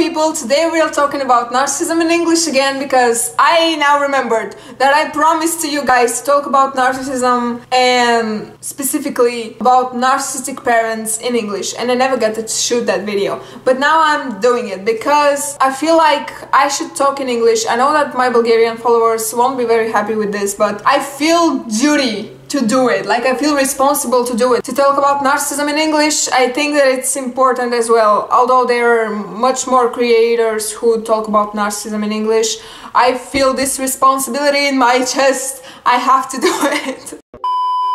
people, today we are talking about narcissism in English again because I now remembered that I promised to you guys to talk about narcissism and specifically about narcissistic parents in English, and I never got to shoot that video. But now I'm doing it because I feel like I should talk in English. I know that my Bulgarian followers won't be very happy with this, but I feel duty to do it. Like, I feel responsible to do it. To talk about narcissism in English, I think that it's important as well. Although there are much more creators who talk about narcissism in English, I feel this responsibility in my chest. I have to do it.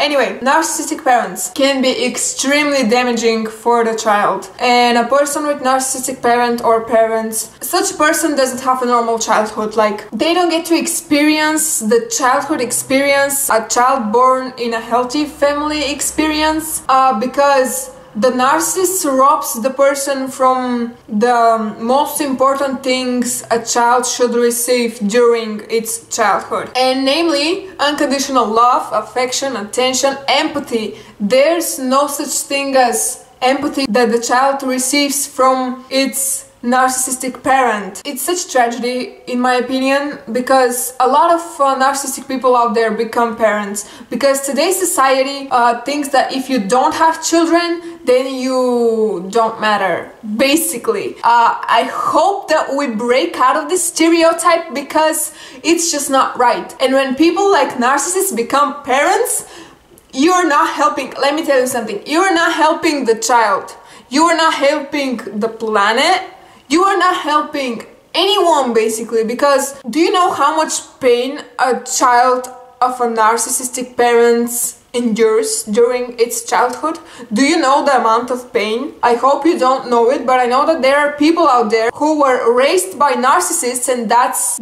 Anyway, narcissistic parents can be extremely damaging for the child, and a person with narcissistic parent or parents, such a person doesn't have a normal childhood. Like, they don't get to experience the childhood experience, a child born in a healthy family experience, because the narcissist robs the person from the most important things a child should receive during its childhood, and namely unconditional love, affection, attention, empathy. There's no such thing as empathy that the child receives from its narcissistic parent. It's such tragedy, in my opinion, because a lot of narcissistic people out there become parents, because today's society thinks that if you don't have children, then you don't matter, basically. I hope that we break out of this stereotype, because it's just not right. And when people like narcissists become parents, you're not helping. Let me tell you something. You're not helping the child. You are not helping the planet. You are not helping anyone, basically, because do you know how much pain a child of a narcissistic parent endures during its childhood? Do you know the amount of pain? I hope you don't know it, but I know that there are people out there who were raised by narcissists, and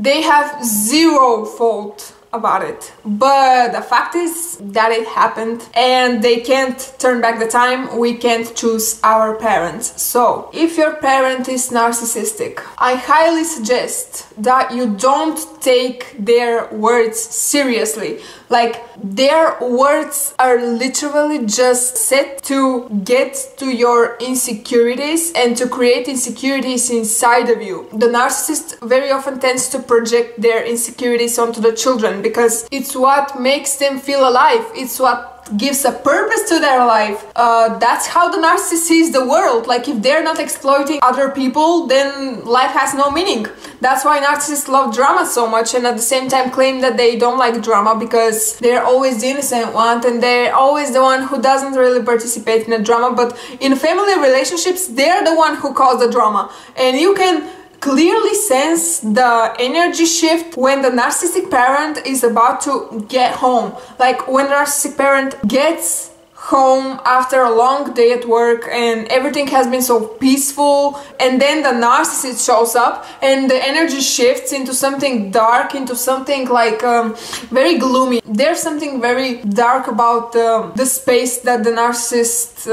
they have zero fault about it. But the fact is that it happened, and they can't turn back the time. We can't choose our parents. So if your parent is narcissistic, I highly suggest that you don't take their words seriously. Like, their words are literally just set to get to your insecurities and to create insecurities inside of you. The narcissist very often tends to project their insecurities onto the children, because it's what makes them feel alive. It's what gives a purpose to their life. That's how the narcissist sees the world. Like, if they're not exploiting other people, then life has no meaning. That's why narcissists love drama so much, and at the same time claim that they don't like drama because they're always the innocent one, and they're always the one who doesn't really participate in the drama. But in family relationships, they're the one who caused the drama. And you can clearly sense the energy shift when the narcissistic parent is about to get home. Like, when the narcissistic parent gets home after a long day at work and everything has been so peaceful, and then the narcissist shows up and the energy shifts into something dark, into something like very gloomy. There's something very dark about the space that the narcissist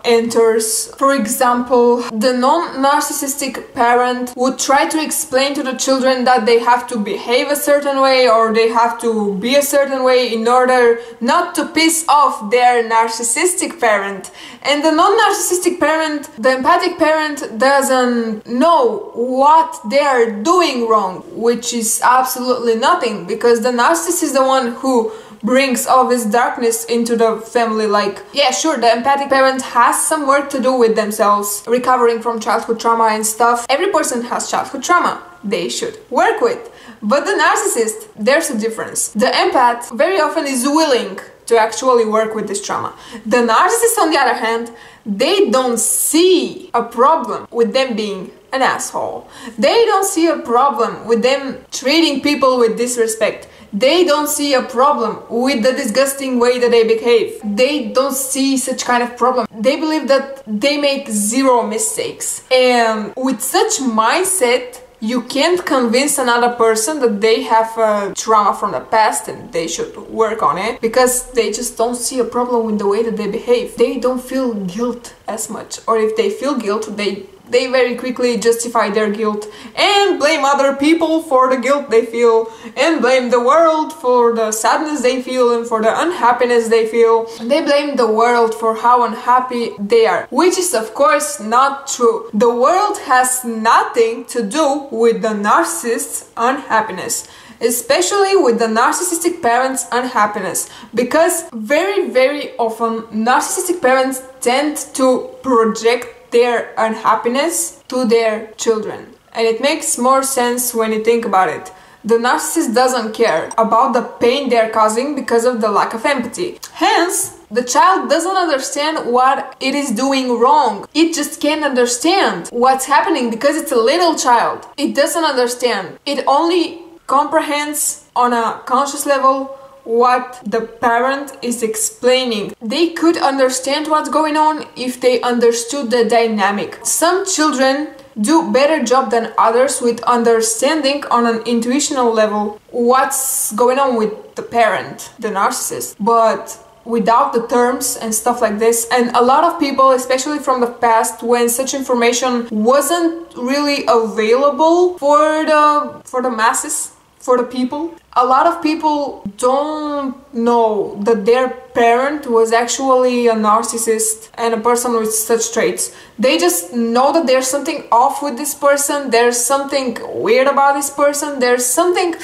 enters. For example, the non-narcissistic parent would try to explain to the children that they have to behave a certain way, or they have to be a certain way in order not to piss off their narcissistic parent. And the non-narcissistic parent, the empathic parent, doesn't know what they are doing wrong, which is absolutely nothing, because the narcissist is the one who brings all this darkness into the family. Like, yeah, sure, the empathic parent has some work to do with themselves, recovering from childhood trauma and stuff. Every person has childhood trauma they should work with. But the narcissist, there's a difference. The empath very often is willing to actually work with this trauma. The narcissist, on the other hand, they don't see a problem with them being an asshole. They don't see a problem with them treating people with disrespect. They don't see a problem with the disgusting way that they behave. They don't see such kind of problem. They believe that they make zero mistakes. And with such mindset, you can't convince another person that they have a trauma from the past and they should work on it, because they just don't see a problem with the way that they behave. They don't feel guilt as much, or if they feel guilt, they they very quickly justify their guilt and blame other people for the guilt they feel, and blame the world for the sadness they feel and for the unhappiness they feel. They blame the world for how unhappy they are, which is of course not true. The world has nothing to do with the narcissist's unhappiness, especially with the narcissistic parents' unhappiness, because very often narcissistic parents tend to project their unhappiness to their children. And it makes more sense when you think about it. The narcissist doesn't care about the pain they're causing because of the lack of empathy. Hence, the child doesn't understand what it is doing wrong. It just can't understand what's happening because it's a little child. It doesn't understand. It only comprehends on a conscious level what the parent is explaining. They could understand what's going on if they understood the dynamic. Some children do better job than others with understanding on an intuitional level what's going on with the parent, the narcissist, but without the terms and stuff like this. And a lot of people, especially from the past, when such information wasn't really available for the masses, for the people, a lot of people don't know that their parent was actually a narcissist and a person with such traits. They just know that there's something off with this person, there's something weird about this person, there's something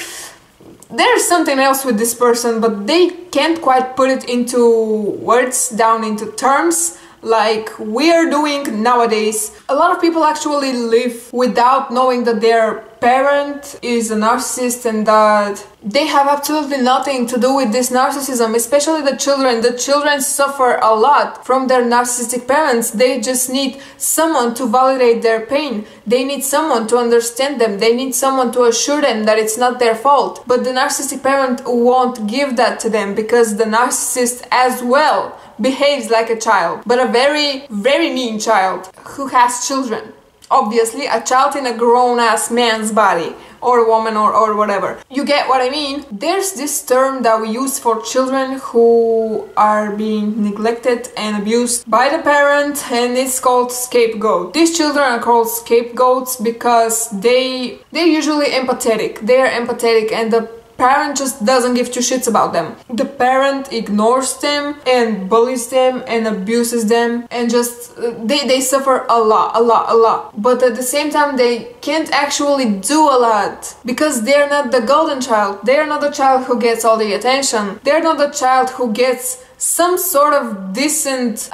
else with this person, but they can't quite put it into words, down into terms, like we are doing nowadays. A lot of people actually live without knowing that their parent is a narcissist and that they have absolutely nothing to do with this narcissism, especially the children. The children suffer a lot from their narcissistic parents. They just need someone to validate their pain. They need someone to understand them. They need someone to assure them that it's not their fault. But the narcissistic parent won't give that to them because the narcissist as well behaves like a child, but a very mean child who has children. Obviously, a child in a grown-ass man's body, or woman, or whatever. You get what I mean? There's this term that we use for children who are being neglected and abused by the parent, and it's called scapegoat. These children are called scapegoats because they're usually empathetic. They're empathetic and the parent just doesn't give two shits about them. The parent ignores them and bullies them and abuses them, and just they suffer a lot. But at the same time they can't actually do a lot because they're not the golden child. They're not the child who gets all the attention. They're not the child who gets some sort of decent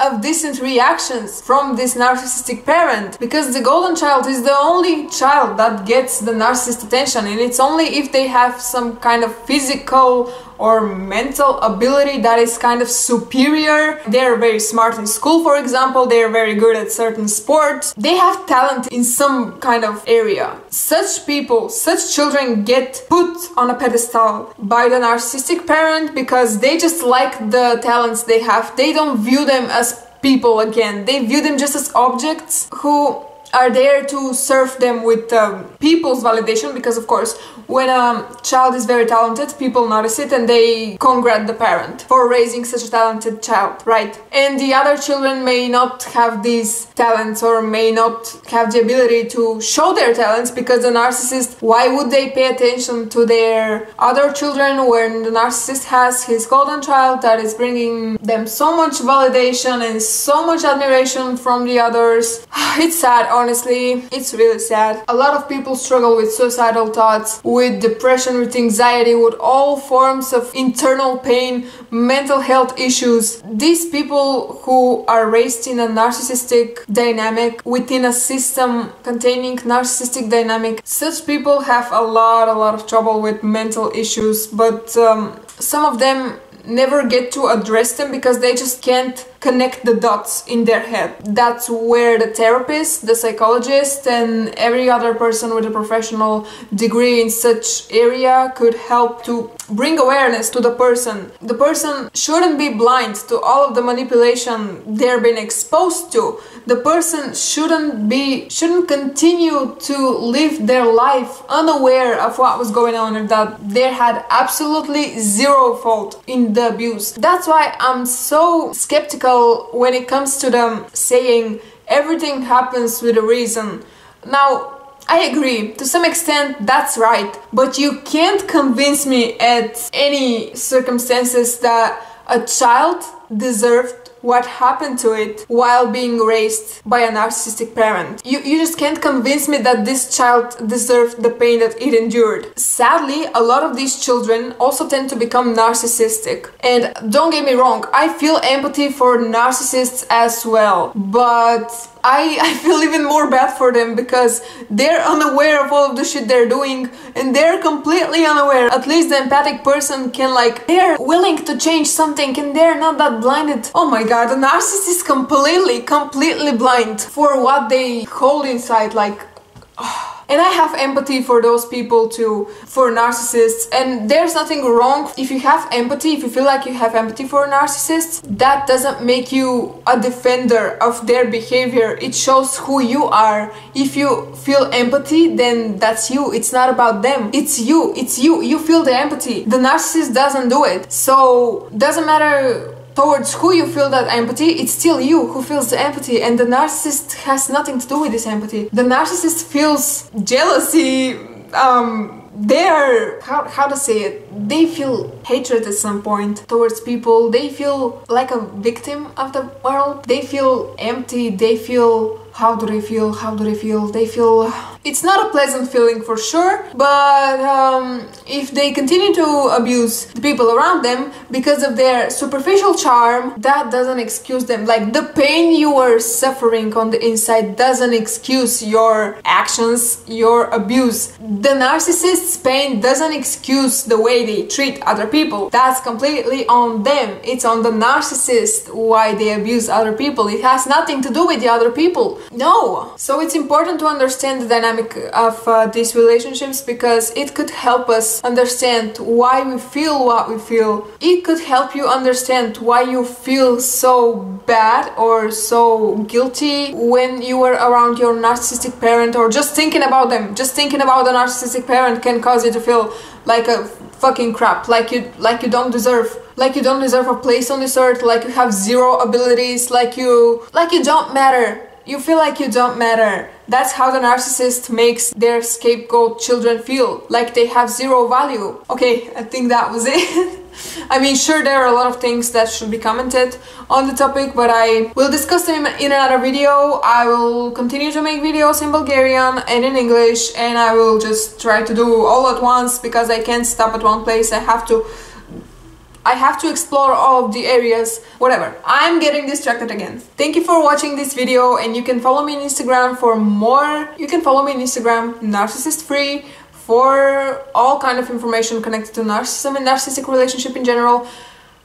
reactions from this narcissistic parent, because the golden child is the only child that gets the narcissist attention, and it's only if they have some kind of physical or mental ability that is kind of superior. They're very smart in school, for example, they're very good at certain sports, they have talent in some kind of area. Such people, such children get put on a pedestal by the narcissistic parent because they just like the talents they have. They don't view them as people again, they view them just as objects who are there to serve them with people's validation, because of course when a child is very talented, people notice it and they congratulate the parent for raising such a talented child, right? And the other children may not have these talents or may not have the ability to show their talents, because the narcissist, why would they pay attention to their other children when the narcissist has his golden child that is bringing them so much validation and so much admiration from the others? It's sad, honestly, it's really sad. A lot of people struggle with suicidal thoughts, with depression, with anxiety, with all forms of internal pain, mental health issues. These people who are raised in a narcissistic dynamic, within a system containing narcissistic dynamic, such people have a lot of trouble with mental issues, but some of them never get to address them because they just can't connect the dots in their head. That's where the therapist, the psychologist, and every other person with a professional degree in such area could help to bring awareness to the person. The person shouldn't be blind to all of the manipulation they're being exposed to. The person shouldn't continue to live their life unaware of what was going on and that they had absolutely zero fault in the abuse. That's why I'm so skeptical when it comes to them saying everything happens with a reason. Now, I agree, to some extent that's right, but you can't convince me at any circumstances that a child deserved what happened to it while being raised by a narcissistic parent. You just can't convince me that this child deserved the pain that it endured. Sadly, a lot of these children also tend to become narcissistic. And don't get me wrong, I feel empathy for narcissists as well, but I feel even more bad for them because they're unaware of all of the shit they're doing, and they're completely unaware. At least the empathic person can, like, they're willing to change something and they're not that blinded. Oh my god, the narcissist is completely blind for what they hold inside, like... And I have empathy for those people too, for narcissists, and there's nothing wrong if you have empathy, if you feel like you have empathy for narcissists. That doesn't make you a defender of their behavior, it shows who you are. If you feel empathy, then that's you, it's not about them, it's you, you feel the empathy. The narcissist doesn't do it, so doesn't matter towards who you feel that empathy, it's still you who feels the empathy, and the narcissist has nothing to do with this empathy. The narcissist feels jealousy, they're, how to say it, they feel hatred at some point towards people, they feel like a victim of the world, they feel empty, they feel... How do they feel? They feel... It's not a pleasant feeling for sure, but if they continue to abuse the people around them because of their superficial charm, that doesn't excuse them. Like, the pain you are suffering on the inside doesn't excuse your actions, your abuse. The narcissist's pain doesn't excuse the way they treat other people. That's completely on them. It's on the narcissist why they abuse other people. It has nothing to do with the other people. No! So it's important to understand the dynamic of these relationships, because it could help us understand why we feel what we feel. It could help you understand why you feel so bad or so guilty when you are around your narcissistic parent, or just thinking about them. Just thinking about the narcissistic parent can cause you to feel like a fucking crap, like you don't deserve a place on this earth, like you have zero abilities, like you don't matter. You feel like you don't matter. That's how the narcissist makes their scapegoat children feel, like they have zero value. Okay, I think that was it. I mean, sure, there are a lot of things that should be commented on the topic, but I will discuss them in another video. I will continue to make videos in Bulgarian and in English, and I will just try to do all at once because I can't stop at one place. I have to explore all of the areas, whatever. I'm getting distracted again. Thank you for watching this video, and you can follow me on Instagram for more. You can follow me on Instagram, narcissist free, for all kind of information connected to narcissism and narcissistic relationship in general.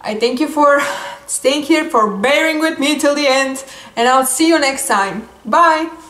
I thank you for staying here, for bearing with me till the end, and I'll see you next time. Bye!